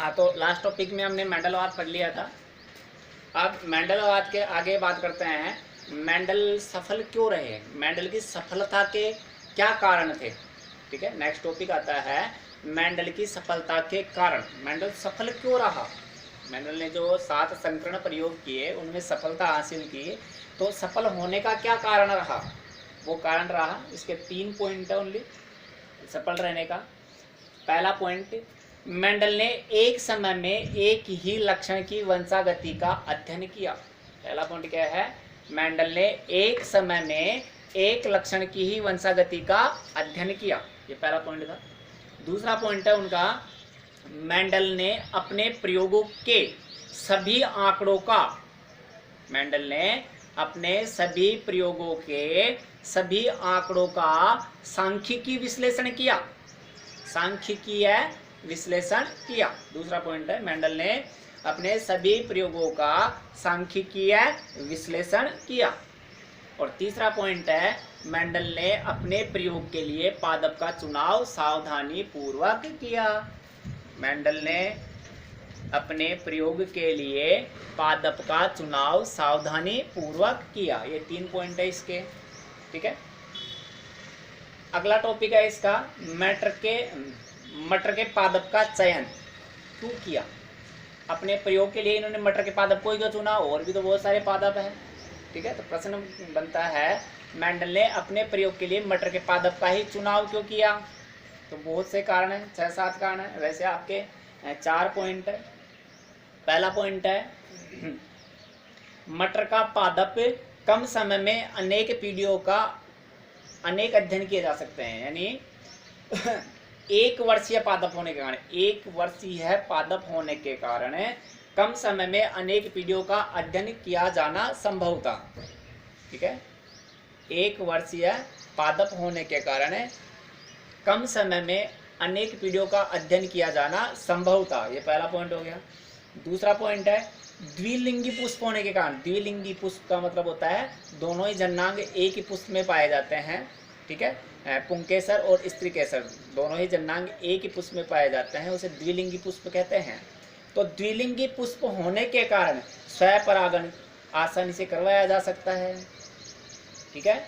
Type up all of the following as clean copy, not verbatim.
हाँ, तो last topic में हमने मेंडलवाद पढ़ लिया था। अब मेंडलवाद के आगे बात करते हैं, मेंडल सफल क्यों रहे, मेंडल की सफलता के क्या कारण थे। ठीक है, नेक्स्ट टॉपिक आता है मेंडल की सफलता के कारण। मेंडल सफल क्यों रहा, मेंडल ने जो 7 संकरण प्रयोग किए उनमें सफलता हासिल की, तो सफल होने का क्या कारण रहा, वो कारण रहा। इसके 3 पॉइंट है ओनली सफल रहने का। पहला पॉइंट, मेंडल ने एक समय में एक ही लक्षण की वंशागति का अध्ययन किया। पहला पॉइंट क्या है, मेंडल ने एक समय में एक लक्षण की ही वंशागति का अध्ययन किया, ये पहला पॉइंट था। दूसरा पॉइंट है उनका, मेंडल ने अपने प्रयोगों के सभी आंकड़ों का, मेंडल ने अपने सभी प्रयोगों के सभी आंकड़ों का सांख्यिकी विश्लेषण किया, सांख्यिकीय विश्लेषण किया। दूसरा पॉइंट है, मेंडल ने अपने सभी प्रयोगों का सांख्यिकीय विश्लेषण किया। और तीसरा पॉइंट है, मेंडल ने अपने प्रयोग के लिए पादप का चुनाव सावधानी पूर्वक किया। मेंडल ने अपने प्रयोग के लिए पादप का चुनाव सावधानी पूर्वक किया। ये 3 पॉइंट है इसके। ठीक है, अगला टॉपिक है इसका, मटर के पादप का चयन क्यों किया। अपने प्रयोग के लिए इन्होंने मटर के पादप को ही क्यों चुना, और भी तो बहुत सारे पादप हैं। ठीक है, तो प्रश्न बनता है, मेंडल ने अपने प्रयोग के लिए मटर के पादप का ही चुनाव क्यों किया। तो बहुत से कारण हैं, 6-7 कारण हैं। वैसे आपके 4 पॉइंट है। पहला पॉइंट है, मटर का पादप कम समय में अनेक पीढ़ियों का अनेक अध्ययन किए जा सकते हैं। यानी 1 वर्षीय पादप होने के कारण, 1 वर्षीय पादप होने के कारण कम समय में अनेक पीढ़ियों का अध्ययन किया जाना संभव था। ठीक है, 1 वर्षीय पादप होने के कारण कम समय में अनेक पीढ़ियों का अध्ययन किया जाना संभव था, ये पहला पॉइंट हो गया। दूसरा पॉइंट है, द्विलिंगी पुष्प होने के कारण। द्विलिंगी पुष्प का मतलब होता है दोनों ही जन्नांग एक ही पुष्प में पाए जाते हैं। ठीक है, पुंकेसर और स्त्रीकेसर दोनों ही जन्नांग एक ही पुष्प में पाए जाते हैं, उसे द्विलिंगी पुष्प कहते हैं। तो द्विलिंगी पुष्प होने के कारण स्वपरागण आसानी से करवाया जा सकता है। ठीक है,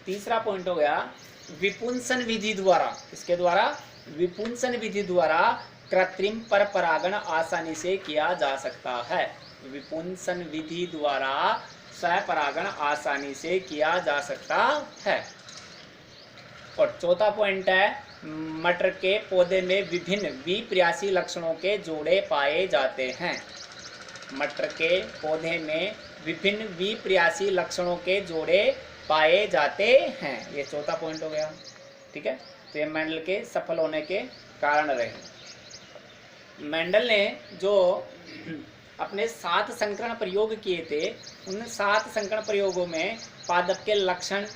तीसरा पॉइंट हो गया, विपुंसन विधि द्वारा, इसके द्वारा विपुंसन विधि द्वारा कृत्रिम पर परागण आसानी से किया जा सकता है। विपुंसन विधि द्वारा स्वपरागण आसानी से किया जा सकता है। और चौथा पॉइंट है, मटर के पौधे में विभिन्न विप्रयासी लक्षणों के जोड़े पाए जाते हैं। मटर के पौधे में विभिन्न विप्रयासी लक्षणों के जोड़े पाए जाते हैं, ये चौथा पॉइंट हो गया। ठीक है, तो ये मेंडल के सफल होने के कारण रहे। मेंडल ने जो अपने 7 संकरण प्रयोग किए थे, उन 7 संकरण प्रयोगों में पादप के लक्षण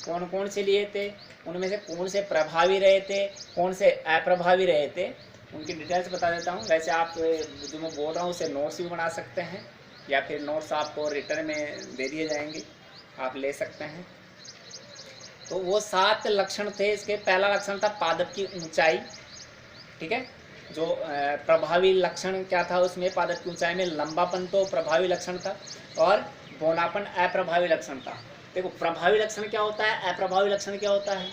कौन कौन से लिए थे, उनमें से कौन से प्रभावी रहे थे, कौन से अप्रभावी रहे थे, उनकी डिटेल्स बता देता हूँ। वैसे आप जो मैं बोल रहा हूँ उसे नोट्स भी बना सकते हैं, या फिर नोट्स आपको रिटर्न में दे दिए जाएंगे, आप ले सकते हैं। तो वो 7 लक्षण थे इसके। पहला लक्षण था पादप की ऊंचाई। ठीक है, जो प्रभावी लक्षण क्या था उसमें, पादप की ऊंचाई में लंबापन तो प्रभावी लक्षण था, और बौनापन अप्रभावी लक्षण था। देखो, प्रभावी लक्षण क्या होता है, अप्रभावी लक्षण क्या होता है।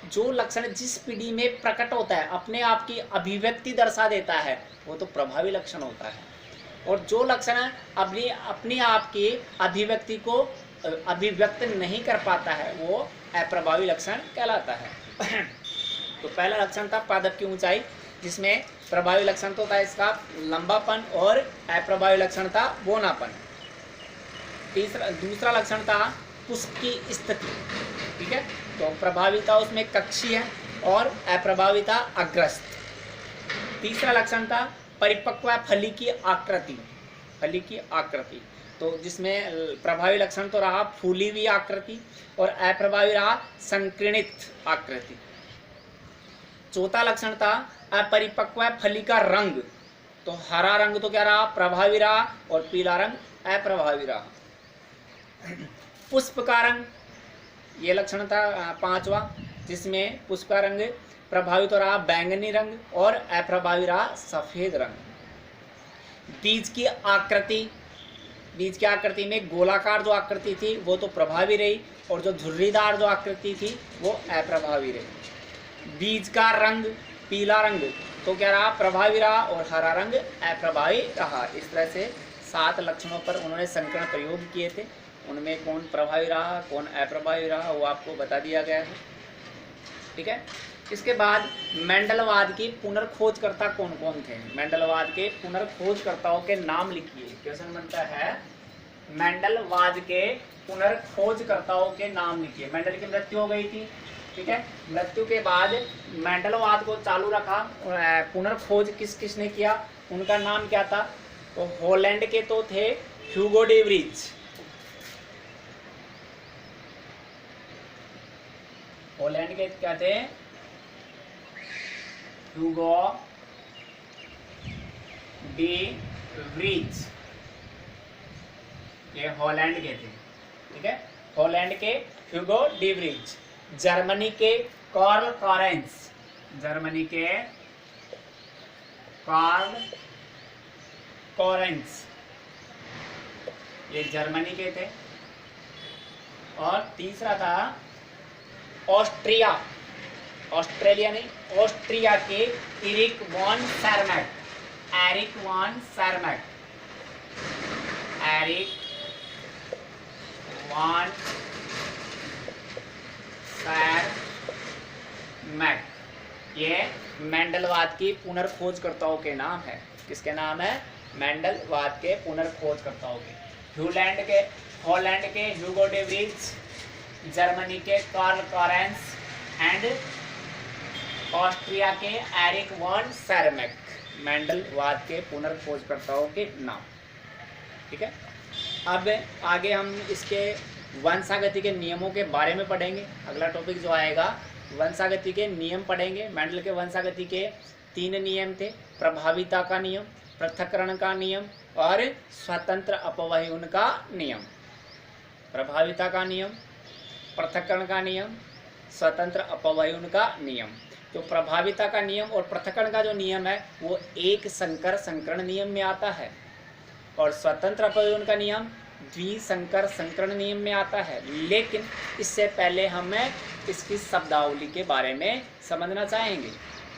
जो लक्षण जिस पीढ़ी में प्रकट होता है, अपने आप की अभिव्यक्ति दर्शा देता है, वो तो प्रभावी लक्षण होता है। और जो लक्षण अपनी आप की अभिव्यक्ति को अभिव्यक्त नहीं कर पाता है, वो अप्रभावी लक्षण कहलाता है। तो पहला लक्षण था पादप की ऊंचाई, जिसमें प्रभावी लक्षण तो था इसका लंबापन, और अप्रभावी लक्षण था बौनापन। दूसरा लक्षण था पुष्प की स्थिति। ठीक है, तो प्रभावी था उसमें कक्षीय, और अप्रभावी था अग्रस्त। तीसरा लक्षण था परिपक्व फली की आकृति, फली की आकृति, तो जिसमें प्रभावी लक्षण तो रहा फूली हुई आकृति, और अप्रभावी रहा संकीर्णित आकृति। चौथा लक्षण था अपरिपक्व फली का रंग, तो हरा रंग तो क्या रहा, प्रभावी रहा, और पीला रंग अप्रभावी रहा। पुष्प का रंग, ये लक्षण था 5वां, जिसमें पुष्प का रंग प्रभावी तो रहा बैंगनी रंग और अप्रभावी रहा सफेद रंग। बीज की आकृति में गोलाकार जो आकृति थी वो तो प्रभावी रही और जो झुर्रीदार जो आकृति थी वो अप्रभावी रही। बीज का रंग पीला रंग तो क्या रहा, प्रभावी रहा, और हरा रंग अप्रभावी रहा। इस तरह से 7 लक्षणों पर उन्होंने संकरण प्रयोग किए थे। उनमें कौन प्रभावी रहा कौन अप्रभावी रहा वो आपको बता दिया गया है। ठीक है, इसके बाद मेंडलवाद की पुनर्खोजकर्ता कौन कौन थे? मेंडलवाद के पुनर्खोजकर्ताओं के नाम लिखिए। क्वेश्चन बनता है मेंडलवाद के पुनर्खोजकर्ताओं के नाम लिखिए। मेंडल की मृत्यु हो गई थी, ठीक है, मृत्यु के बाद मेंडलवाद को चालू रखा। पुनर्खोज किसने किया, उनका नाम क्या था? तो हॉलैंड के तो थे ह्यूगो डे व्रीज, हॉलैंड के क्या थे? ह्यूगो डे व्रीज, ये हॉलैंड के थे। ठीक है, हॉलैंड के ह्यूगो डे व्रीज। जर्मनी के कार्ल कॉरेंस, जर्मनी के कार्ल कॉरेंस, ये जर्मनी के थे। और तीसरा था ऑस्ट्रेलिया नहीं, ऑस्ट्रिया के Erich von Tschermak, Erich von Tschermak, Erich von Tschermak, ये मेंडलवाद की पुनर्खोजकर्ताओं के नाम है। किसके नाम है? मेंडलवाद के पुनर्खोजकर्ताओं के। हॉलैंड के ह्यूगो डे व्रीज, जर्मनी के कार्ल कॉरेंस एंड ऑस्ट्रिया के एरिक वॉन सारमैक, मेंडलवाद के पुनर्खोजकर्ताओं के नाम। ठीक है, अब आगे हम इसके वंशागति के नियमों के बारे में पढ़ेंगे। अगला टॉपिक जो आएगा वंशागति के नियम पढ़ेंगे। मेंडल के वंशागति के 3 नियम थे, प्रभाविता का नियम, पृथक्करण का नियम और स्वतंत्र अपवहन का नियम। प्रभाविता का नियम, पृथक्करण का नियम, स्वतंत्र अपवहन का नियम। तो प्रभाविता का नियम और पृथक्करण का जो नियम है वो एक संकर संकरण नियम में आता है, और स्वतंत्र अपवहन का नियम द्विसंकर संकरण नियम में आता है। लेकिन इससे पहले हमें इसकी शब्दावली के बारे में समझना चाहेंगे।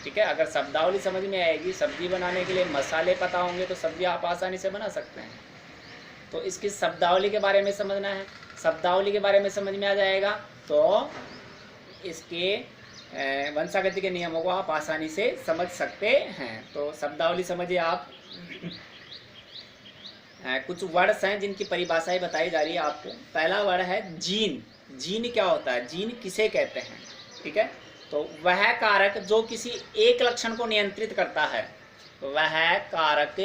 ठीक है, अगर शब्दावली समझ में आएगी, सब्जी बनाने के लिए मसाले पता होंगे तो सब्जी आप आसानी से बना सकते हैं। तो इसकी शब्दावली के बारे में समझना है। शब्दावली के बारे में समझ में आ जाएगा तो इसके वंशागति के नियमों को आप आसानी से समझ सकते हैं। तो शब्दावली समझिए आप। कुछ वर्ड्स हैं जिनकी परिभाषाएं बताई जा रही है आपको। पहला वर्ड है जीन। जीन क्या होता है? जीन किसे कहते हैं? ठीक है, तो वह कारक जो किसी एक लक्षण को नियंत्रित करता है, वह कारक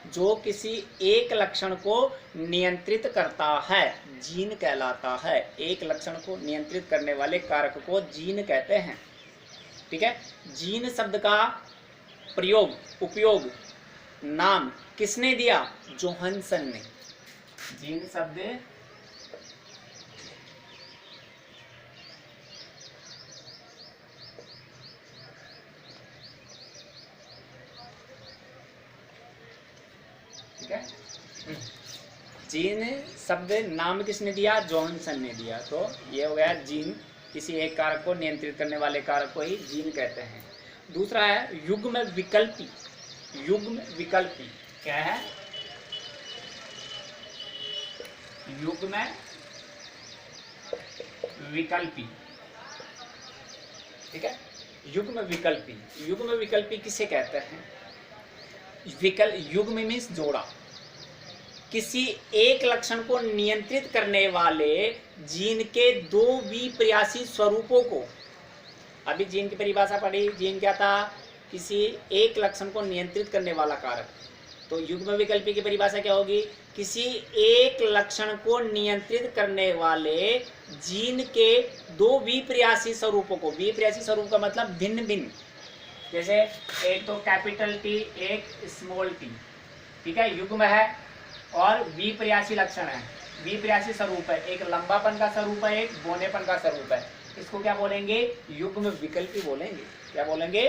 जो किसी एक लक्षण को नियंत्रित करता है जीन कहलाता है। एक लक्षण को नियंत्रित करने वाले कारक को जीन कहते हैं। ठीक है, जीन शब्द का उपयोग नाम किसने दिया? जोहानसन ने। जीन शब्द ठीक है, जीन शब्द नाम किसने दिया? जोहानसन ने दिया। तो ये हो गया जीन, किसी एक कारक को नियंत्रित करने वाले कारक को ही जीन कहते हैं। दूसरा है युग्म विकल्पी। युग्म विकल्पी क्या है? युग्म विकल्पी। ठीक है, युग्म विकल्पी। युग्म विकल्पी किसे कहते हैं? युग्म मीन्स जोड़ा। किसी एक लक्षण को नियंत्रित करने वाले जीन के 2 विपर्यासी स्वरूपों को, अभी जीन की परिभाषा पढ़ी। जीन क्या था? किसी एक लक्षण को नियंत्रित करने वाला कारक। तो युग्म विकल्पी की परिभाषा क्या होगी? किसी एक लक्षण को नियंत्रित करने वाले जीन के 2 विपर्यासी स्वरूपों को। विपर्यासी स्वरूप का मतलब भिन्न भिन्न, जैसे एक तो कैपिटल टी, एक स्मॉल टी। ठीक है, युग्म है और विपर्यासी लक्षण है, विपर्यासी स्वरूप है। एक लंबापन का स्वरूप है, एक बोनेपन का स्वरूप है। इसको क्या बोलेंगे? युग्म विकल्पी बोलेंगे। क्या बोलेंगे?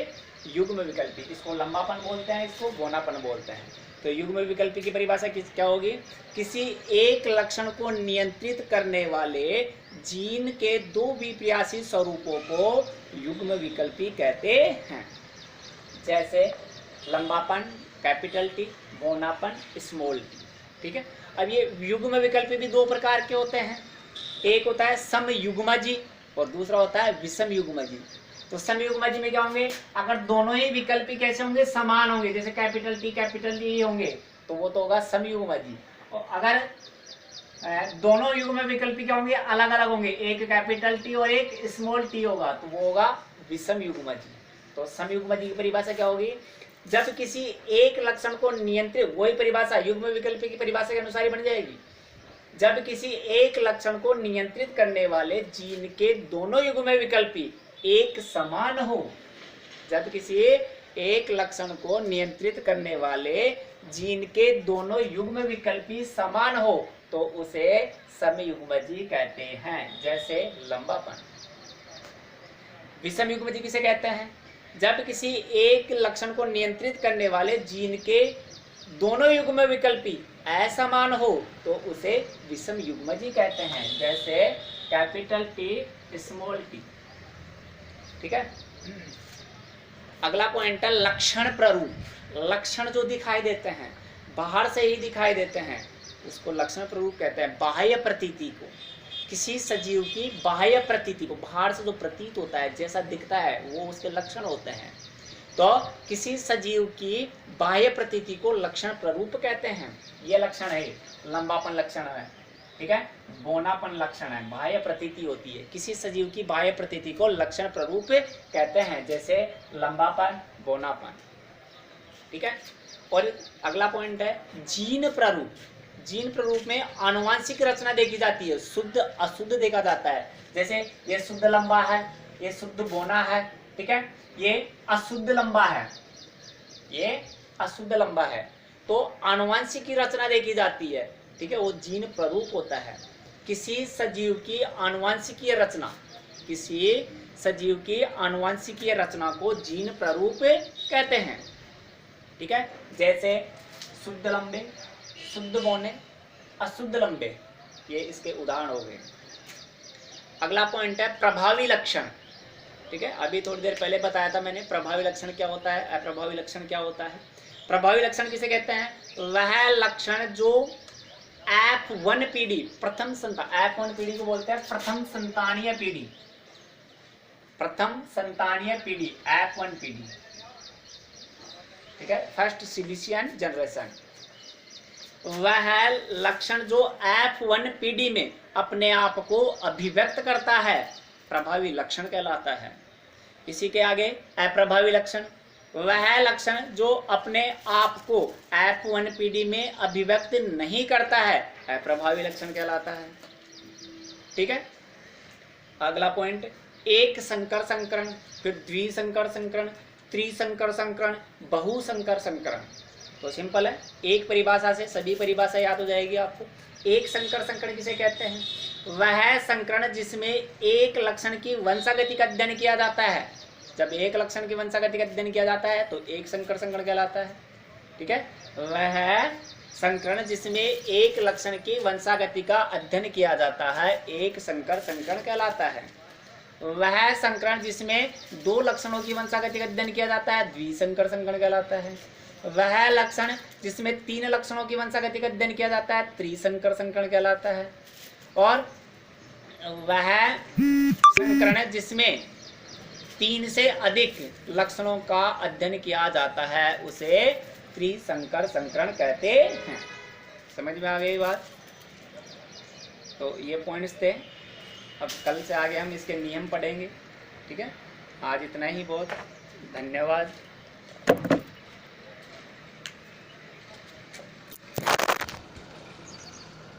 युग्म विकल्पी। इसको लंबापन बोलते हैं, इसको बौनापन बोलते हैं। तो युग्म विकल्पी की परिभाषा क्या होगी? किसी एक लक्षण को नियंत्रित करने वाले जीन के दो विपर्यासी स्वरूपों को युग्म विकल्पी कहते हैं। जैसे लंबापन कैपिटल टी, बौनापन स्मॉल टी। ठीक है। अब ये युग्म विकल्पी भी दो प्रकार के होते हैं। एक होता है समयुग्मजी और दूसरा होता है विषम युग्मजी। तो समयुग्मजी में क्या होंगे? अगर दोनों ही विकल्पी कैसे होंगे? समान होंगे, जैसे कैपिटल टी होंगे, तो वो तो होगा समयुग्मजी। और अगर दोनों युग्म विकल्पी क्या होंगे? अलग अलग होंगे, एक कैपिटल टी और एक स्मॉल टी होगा, तो वो होगा विषम युग्मजी। तो समयुग्मजी की परिभाषा क्या होगी? जब किसी एक लक्षण को नियंत्रित, वही परिभाषा युग्म विकल्पी की परिभाषा के अनुसार ही बन जाएगी। जब किसी एक लक्षण को नियंत्रित करने वाले जीन के दोनों युग्म विकल्पी एक समान हो, जब किसी एक लक्षण को नियंत्रित करने वाले जीन के दोनों युग्म विकल्पी समान हो, तो उसे समयुग्मजी कहते हैं। जैसे लंबापन। विषम युग्मजी किसे कहते हैं? जब किसी एक लक्षण को नियंत्रित करने वाले जीन के दोनों युग्म विकल्पी असमान हो, तो उसे विषम युग्मजी कहते हैं। जैसे कैपिटल टी स्मॉल टी। ठीक है। अगला पॉइंट है लक्षण प्ररूप। लक्षण जो दिखाई देते हैं, बाहर से ही दिखाई देते हैं, उसको लक्षण प्ररूप कहते हैं। बाह्य प्रतीति को, किसी सजीव की बाह्य प्रतीति को, बाहर से जो प्रतीत होता है, जैसा दिखता है, वो उसके लक्षण होते हैं। तो किसी सजीव की बाह्य प्रतीति को लक्षण प्ररूप कहते हैं। ये लक्षण है, लंबापन लक्षण है। ठीक है। बौनापन लक्षण है, बाह्य प्रतीति होती है। किसी सजीव की बाह्य प्रतीति को लक्षण प्ररूप कहते हैं, जैसे लंबापन, बौनापन। ठीक है। और अगला पॉइंट है जीन प्ररूप। जीन प्ररूप में आनुवांशिक रचना देखी जाती है, शुद्ध अशुद्ध देखा जाता है। जैसे ये शुद्ध लंबा है, ये शुद्ध बौना है। ठीक है। ये अशुद्ध लंबा है, ये अशुद्ध लंबा है। तो आनुवांशिक की रचना देखी जाती है। ठीक है। वो जीन प्ररूप होता है। किसी सजीव की आनुवांशिकीय रचना, किसी सजीव की आनुवांशिकीय रचना को जीन प्ररूप कहते हैं। ठीक है। जैसे शुद्ध लंबे, शुद्ध बौने, अशुद्ध लंबे, ये इसके उदाहरण हो गए। अगला पॉइंट है प्रभावी लक्षण। ठीक है। अभी थोड़ी देर पहले बताया था मैंने प्रभावी लक्षण क्या होता है, अप्रभावी लक्षण क्या होता है। प्रभावी लक्षण किसे कहते हैं? वह लक्षण जो F1 पीढ़ी, प्रथम संतान, F1 पीढ़ी को बोलते हैं प्रथम संतानीय पीढ़ी। प्रथम संतानीय पीढ़ी F1 पीढ़ी। ठीक है। फर्स्ट सिलिशियन जनरेशन। वह लक्षण जो F1 पीढ़ी में अपने आप को अभिव्यक्त करता है, प्रभावी लक्षण कहलाता है। इसी के आगे अप्रभावी लक्षण। वह लक्षण जो अपने आप को F1 पीढ़ी में अभिव्यक्त नहीं करता है, अप्रभावी लक्षण कहलाता है। ठीक है। अगला पॉइंट एक संकर संकरण, फिर द्विसंकर संकरण, त्रिसंकर संकरण, बहुसंकर संकरण। तो सिंपल है, एक परिभाषा से सभी परिभाषा याद हो जाएगी आपको। एक संकर संकरण किसे कहते हैं? वह संकरण जिसमें एक लक्षण की वंशागति का अध्ययन किया जाता है। जब एक लक्षण की वंशागति का अध्ययन किया जाता है तो एक संकर संकरण कहलाता है। ठीक है। वह संकरण जिसमें एक लक्षण की वंशागति का अध्ययन किया जाता है, एक संकर संकरण कहलाता है। वह संकरण जिसमें दो लक्षणों की वंशागति का अध्ययन किया जाता है, द्विसंकर संकरण कहलाता है। वह लक्षण जिसमें तीन लक्षणों की वंशागति का अध्ययन किया जाता है, त्रिसंकर संकरण कहलाता है। और वह संकरण जिसमें तीन से अधिक लक्षणों का अध्ययन किया जाता है, उसे त्रिसंकर संकरण कहते हैं। समझ में आ गई बात? तो ये पॉइंट्स थे। अब कल से आगे हम इसके नियम पढ़ेंगे। ठीक है। आज इतना ही बहुत। धन्यवाद।